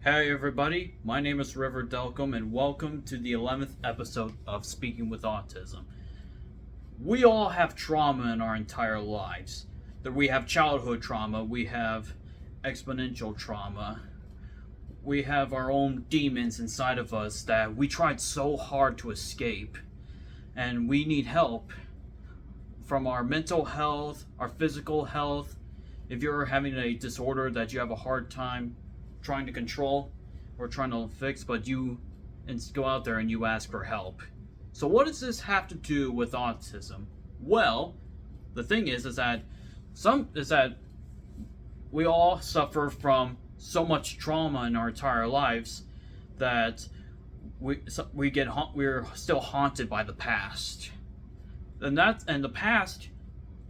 Hey everybody, my name is River Delcom and welcome to the 11th episode of Speaking with Autism. We all have trauma in our entire lives. We have childhood trauma, we have exponential trauma, we have our own demons inside of us that we tried so hard to escape, and we need help from our mental health, our physical health. If you're having a disorder that you have a hard time trying to control or trying to fix, but you go out there and you ask for help. So what does this have to do with autism? Well, the thing is that we all suffer from so much trauma in our entire lives that we're still haunted by the past. And the past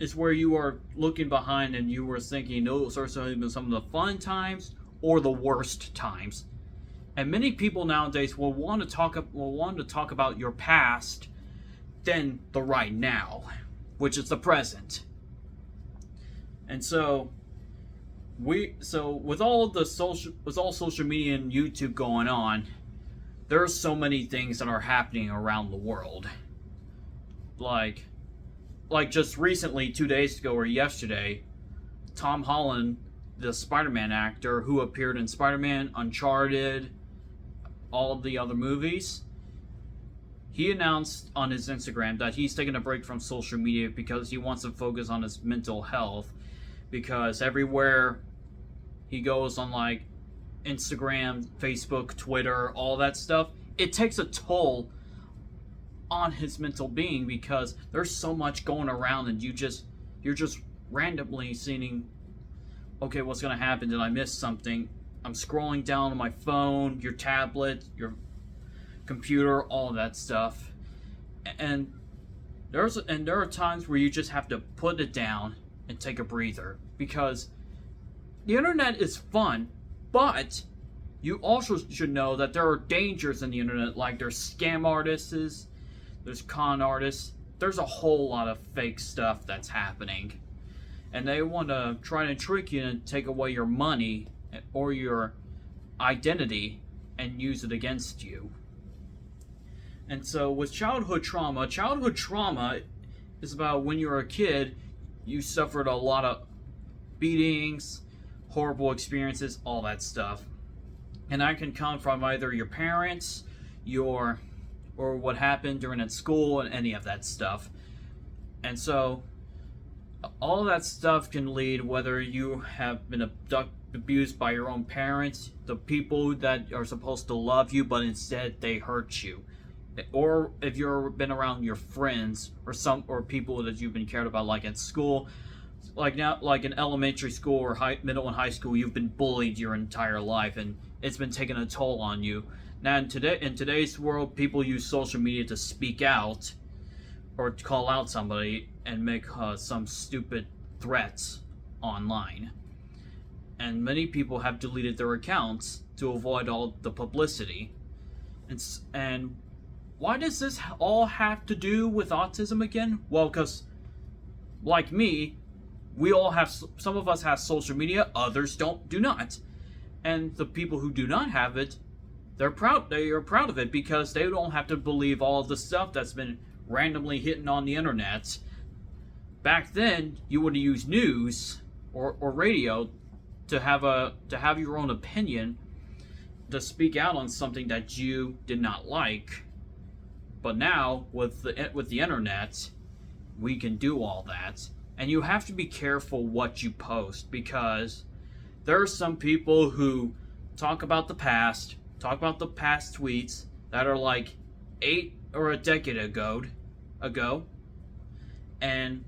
is where you are looking behind and you were thinking those are some of the fun times or the worst times. And many people nowadays will want to talk about your past than the right now, which is the present. And so with all social media and YouTube going on, there are so many things that are happening around the world. Like just recently, 2 days ago or yesterday, Tom Holland, the Spider-Man actor who appeared in Spider-Man, Uncharted, all of the other movies, he announced on his Instagram that he's taking a break from social media because he wants to focus on his mental health, because everywhere he goes on, like Instagram, Facebook, Twitter, all that stuff, it takes a toll on his mental being, because there's so much going around and you're just randomly seeing, okay, what's going to happen? Did I miss something? I'm scrolling down on my phone, your tablet, your computer, all of that stuff. And there are times where you just have to put it down and take a breather, because the internet is fun, but you also should know that there are dangers in the internet. Like, there's scam artists, there's con artists, there's a whole lot of fake stuff that's happening. And they want to try to trick you and take away your money or your identity and use it against you. And so with childhood trauma is about when you were a kid, you suffered a lot of beatings, horrible experiences, all that stuff. And that can come from either your parents, or what happened during at school, and any of that stuff. And so all that stuff can lead, whether you have been abused by your own parents, the people that are supposed to love you but instead they hurt you, or if you've been around your friends or people that you've been cared about, like at school, like in elementary school or middle and high school, you've been bullied your entire life and it's been taking a toll on you. Now in today's world, people use social media to speak out or to call out somebody and make some stupid threats online. And many people have deleted their accounts to avoid all the publicity. And why does this all have to do with autism again? Well, because like me, some of us have social media, others do not. And the people who do not have it, they are proud of it, because they don't have to believe all of the stuff that's been randomly hitting on the internet. Back then, you would use news or radio to have your own opinion, to speak out on something that you did not like. But now with the internet, we can do all that. And you have to be careful what you post, because there are some people who talk about the past tweets that are like 8 or a decade ago, and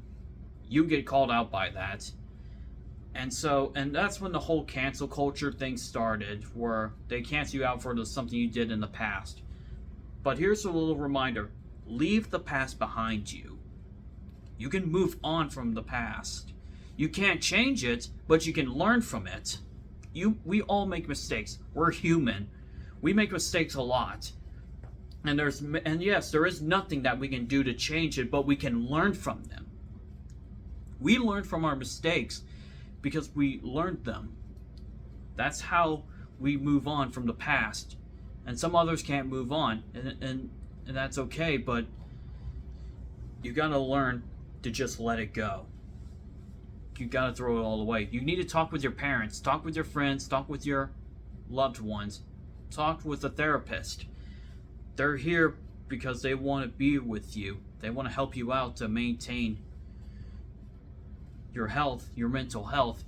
you get called out by that. And that's when the whole cancel culture thing started, where they cancel you out for something you did in the past. But here's a little reminder: leave the past behind you. You can move on from the past. You can't change it, but you can learn from it. We all make mistakes. We're human. We make mistakes a lot. And yes, there is nothing that we can do to change it, but we can learn from them. We learn from our mistakes because we learned them. That's how we move on from the past, and some others can't move on, and that's okay. But you gotta learn to just let it go. You gotta throw it all away. You need to talk with your parents, talk with your friends, talk with your loved ones, talk with a therapist. They're here because they want to be with you. They want to help you out to maintain your health, your mental health,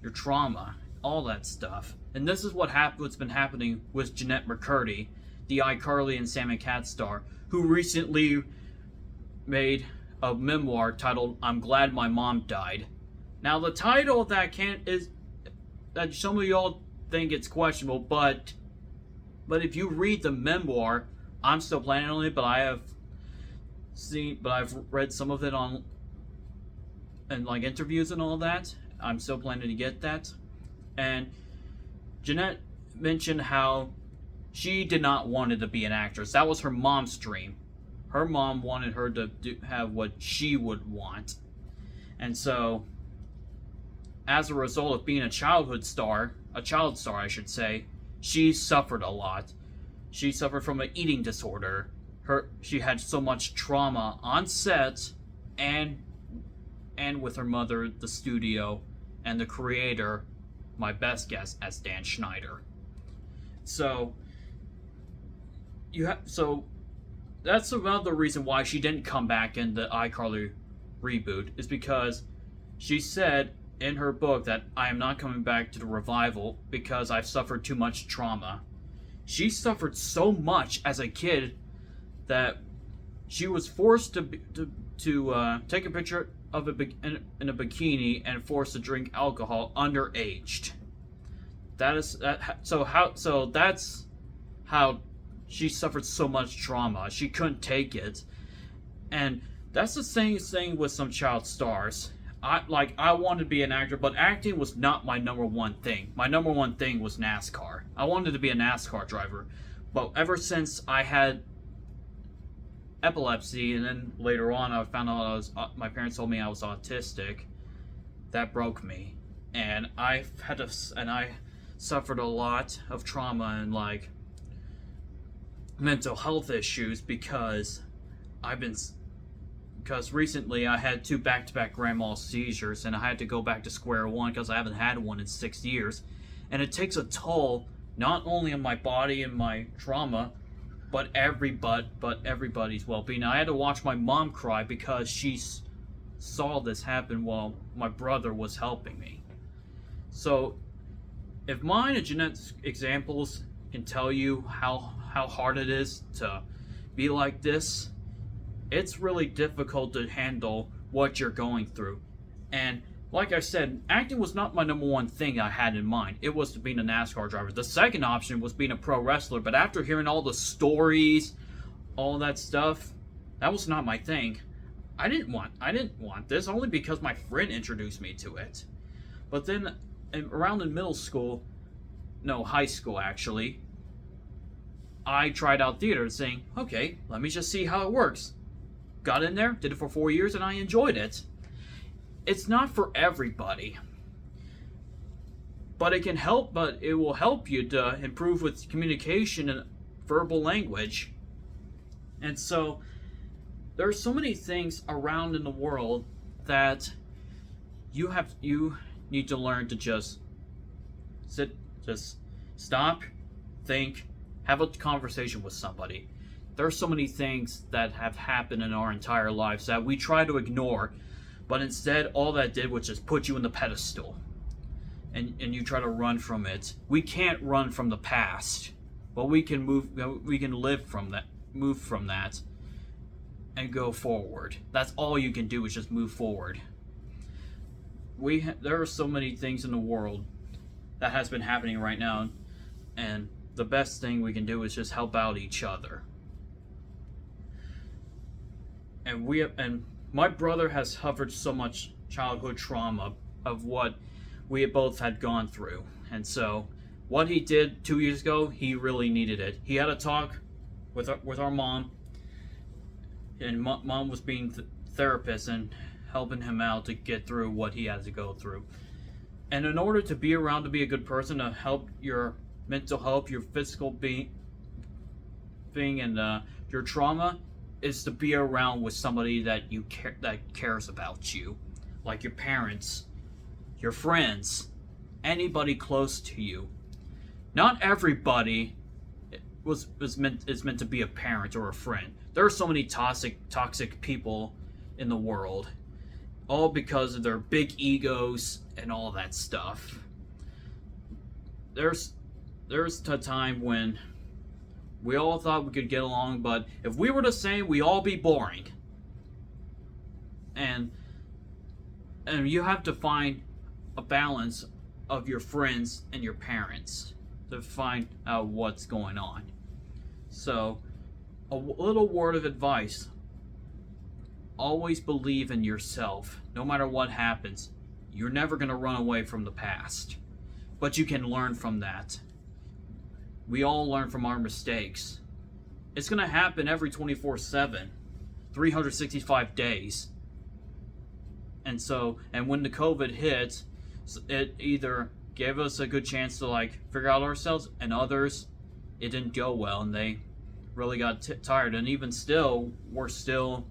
your trauma, all that stuff. And this is what's been happening with Jeanette McCurdy, the iCarly and Sam and Cat star, who recently made a memoir titled "I'm Glad My Mom Died." Now, the title of that is that some of y'all think it's questionable, but if you read the memoir, I'm still planning on it, but I've read some of it on and like interviews and all that. I'm still planning to get that. And Jeanette mentioned how she did not want to be an actress. That was her mom's dream. Her mom wanted her to have what she would want. And so, as a result of being a child star, I should say, she suffered a lot. She suffered from an eating disorder. She had so much trauma on set and with her mother, the studio, and the creator, my best guess, as Dan Schneider. So that's another reason why she didn't come back in the iCarly reboot, is because she said in her book that I am not coming back to the revival because I've suffered too much trauma. She suffered so much as a kid that she was forced to take a picture of in a bikini and forced to drink alcohol underaged. That's how she suffered so much trauma. She couldn't take it, and that's the same thing with some child stars. I wanted to be an actor, but acting was not my number one thing. My number one thing was NASCAR. I wanted to be a NASCAR driver, but ever since I had epilepsy, and then later on I found out my parents told me I was autistic, that broke me, and I suffered a lot of trauma and like mental health issues because recently I had 2 back-to-back grand mal seizures, and I had to go back to square one because I haven't had one in 6 years. And it takes a toll not only on my body and my trauma, but everybody's well-being. I had to watch my mom cry because she saw this happen while my brother was helping me. So if mine and Jeanette's examples can tell you how hard it is to be like this, it's really difficult to handle what you're going through. And like I said, acting was not my number one thing I had in mind. It was being a NASCAR driver. The second option was being a pro wrestler, but after hearing all the stories, all that stuff, that was not my thing. I didn't want this only because my friend introduced me to it. But then around in high school actually, I tried out theater, saying, okay, let me just see how it works. Got in there, did it for 4 years, and I enjoyed it. It's not for everybody, but it will help you to improve with communication and verbal language. And so there are so many things around in the world that you need to learn to just stop, think, have a conversation with somebody. There are so many things that have happened in our entire lives that we try to ignore, but instead all that did was just put you in the pedestal, and you try to run from it. We can't run from the past, but we can move from that and go forward. That's all you can do, is just move forward. There are so many things in the world that has been happening right now, and the best thing we can do is just help out each other. And my brother has suffered so much childhood trauma of what we both had gone through. And so what he did 2 years ago, he really needed it. He had a talk with our mom, and mom was being therapist and helping him out to get through what he had to go through. And in order to be around, to be a good person, to help your mental health, your physical being, and your trauma is to be around with somebody that you care, that cares about you, like your parents, your friends, anybody close to you. Not everybody is meant to be a parent or a friend. There are so many toxic people in the world, all because of their big egos and all that stuff. There's a time when we all thought we could get along, but if we were the same, we'd all be boring. And you have to find a balance of your friends and your parents to find out what's going on. So, a little word of advice. Always believe in yourself. No matter what happens, you're never going to run away from the past. But you can learn from that. We all learn from our mistakes. It's going to happen every 24/7, 365 days. And when the COVID hit, it either gave us a good chance to figure out ourselves, and others, it didn't go well, and they really got tired. And even still, we're still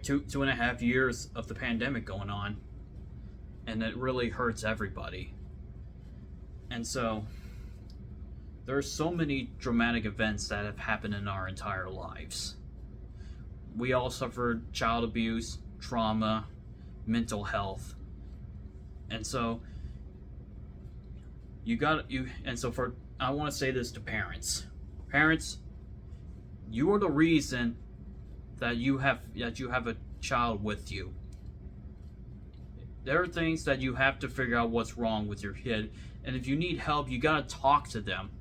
two and a half years of the pandemic going on, and it really hurts everybody. And so there's so many dramatic events that have happened in our entire lives. We all suffered child abuse, trauma, mental health. And so I want to say this to parents. Parents, you are the reason that you have a child with you. There are things that you have to figure out what's wrong with your kid, and if you need help, you got to talk to them.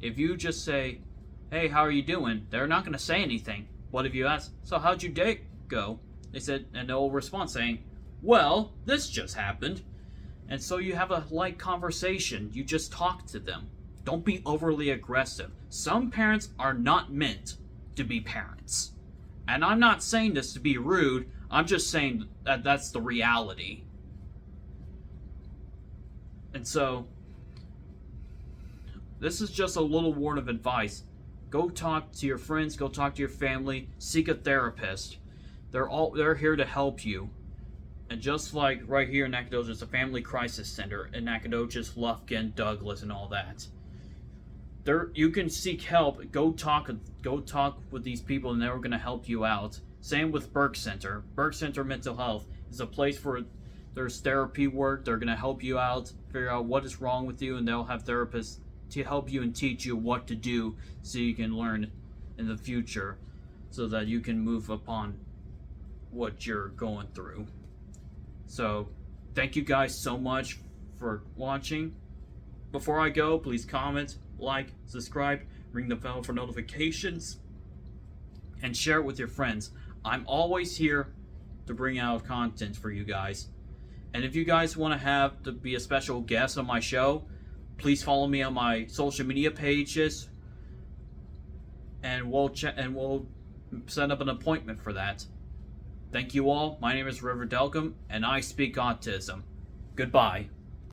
If you just say, "Hey, how are you doing?" they're not going to say anything. But if you ask, "So how'd your day go?" and they'll respond saying, "Well, this just happened." And so you have a light conversation. You just talk to them. Don't be overly aggressive. Some parents are not meant to be parents. And I'm not saying this to be rude. I'm just saying that that's the reality. And so, this is just a little word of advice. Go talk to your friends. Go talk to your family. Seek a therapist. They're here to help you. And just like right here in Nacogdoches, a family crisis center in Nacogdoches, Lufkin, Douglas, and all that. You can seek help. Go talk with these people, and they're going to help you out. Same with Burke Center. Burke Center Mental Health is a place where there's therapy work. They're going to help you out, figure out what is wrong with you, and they'll have therapists to help you and teach you what to do so you can learn in the future, so that you can move upon what you're going through. So, thank you guys so much for watching. Before I go, please comment, like, subscribe, ring the bell for notifications, and share it with your friends. I'm always here to bring out content for you guys. And if you guys want to be a special guest on my show, please follow me on my social media pages, and we'll set up an appointment for that. Thank you all. My name is River Delcom, and I speak autism. Goodbye.